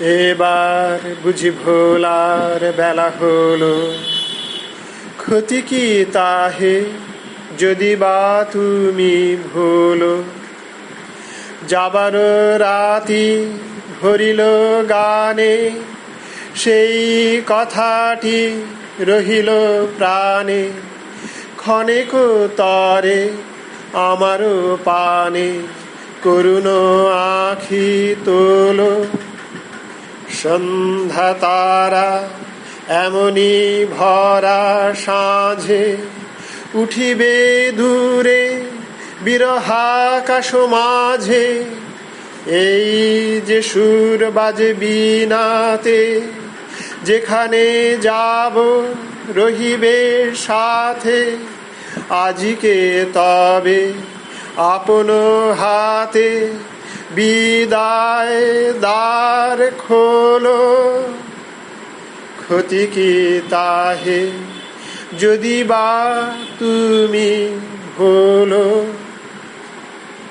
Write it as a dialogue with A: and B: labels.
A: এবার বুঝি ভোলার বেলা হলো, ক্ষতি কি তাহে যদি বা তুমি ভুলো। যাবার রাতি ভরিল গানে, সেই কথাটি রহিল প্রাণে, ক্ষণিক তরে আমারও পানে করুণ আখি তোলো। সন্ধ্যা তারা এমনি ভরা সাঁঝে, উঠিবে দূরে বিরহাকাশ মাঝে, এই যে সুর বাজে বীণাতে, যেখানে যাব রহিবে সাথে, আজিকে তবে আপন হাতে বিদায় দ্বার খোলো। ক্ষতি কি তাহে যদি বা তুমি ভোলো।